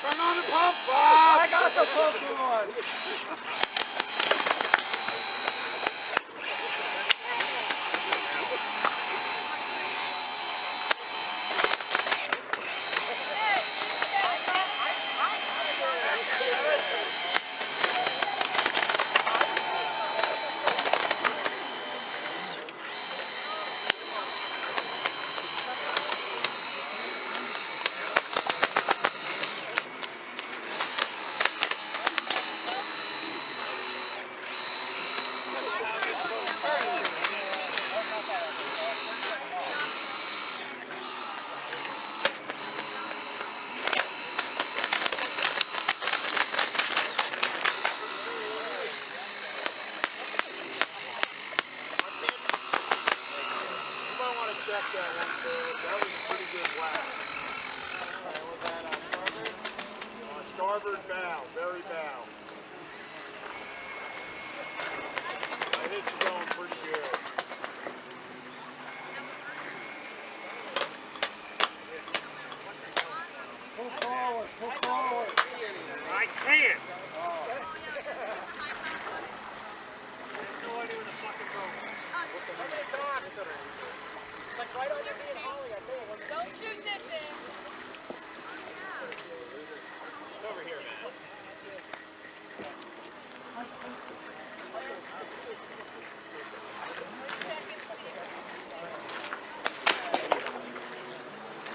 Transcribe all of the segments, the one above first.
Turn on the pump, Bob! I got the pump on! Check that one, that was a pretty good whack. Was that starboard? Starboard bow, very bow. I hit you going pretty good. Pull forward, pull forward. I can't. No idea where the fucking boat is. Like right on your knee and Holly, I think. Don't shoot this thing. It's over here, man.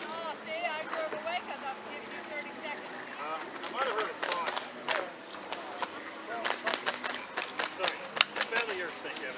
Oh, see, I drove away because I'm giving you 30 seconds. I might have heard a cry. Sorry, get out of your thing, Kevin.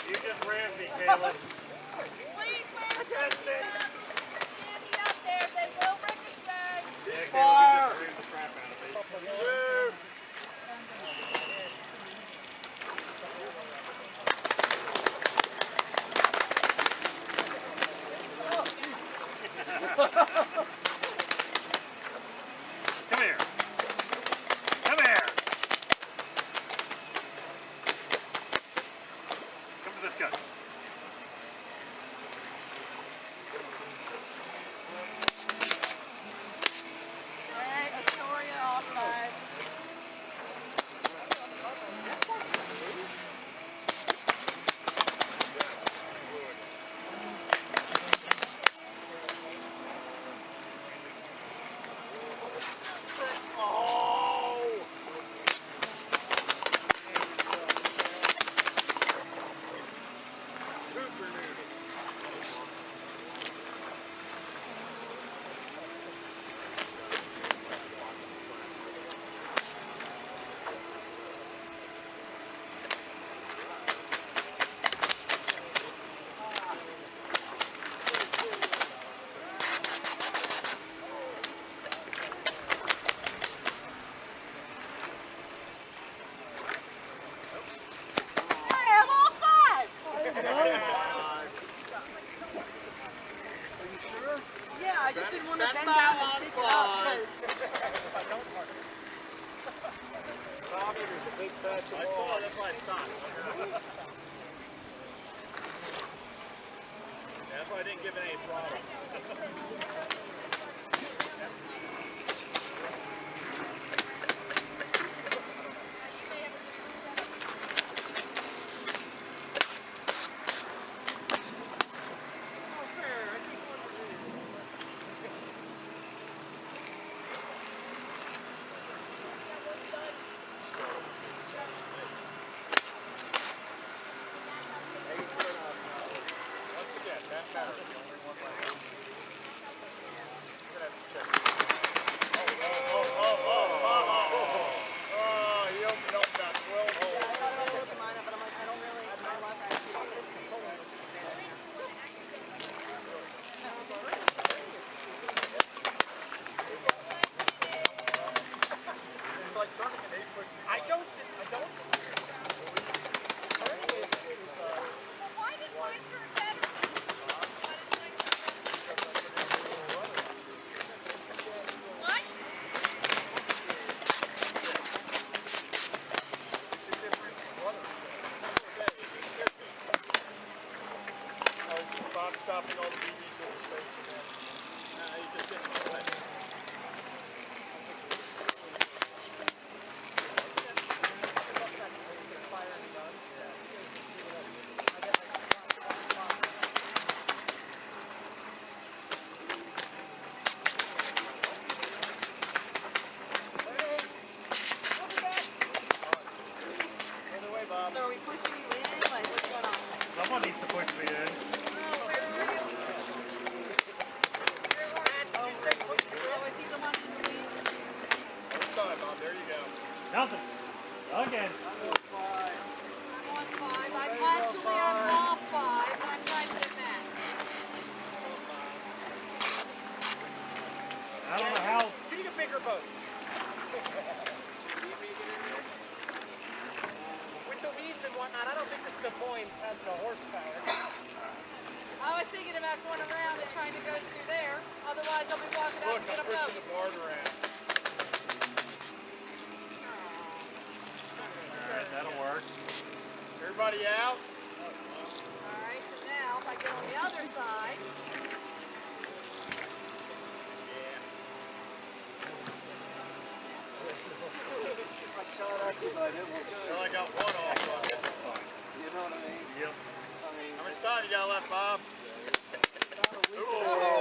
You just ran me, Caleb. Please wear your safety belts. Standing up there, they will ricochet. Yeah, Caleb, you just ran the crap out of me. Come here. Come here. Come to this guy. Alright, Astoria offside. I just didn't want to bend down and pick it up Bobby, there's a big patch of I saw, that's why I stopped. Yeah, that's why I didn't give it any throttle. they pushing you in? Like, what's going on? Someone needs to push me in. Oh, where are you? Oh, is he the one in the lead? Other side, Mom. There you go. Nothing. Again. I'm on 5. I'm off 5, but I'm trying to get back. I don't know how. Getting a bigger boat. With the weeds and whatnot, I don't think this Des Moines has the horsepower. I was thinking about going around and trying to go through there. Otherwise, I'll be walking out Look, to get I'm a boat. pushing the board around. Alright, that'll work. Everybody out? Alright, so now if I get on the other side, I shot at you, but it was good. Well, I got one off on it. You know what I mean? Yep. I mean, How much time you got left, Bob? about a week. Ooh.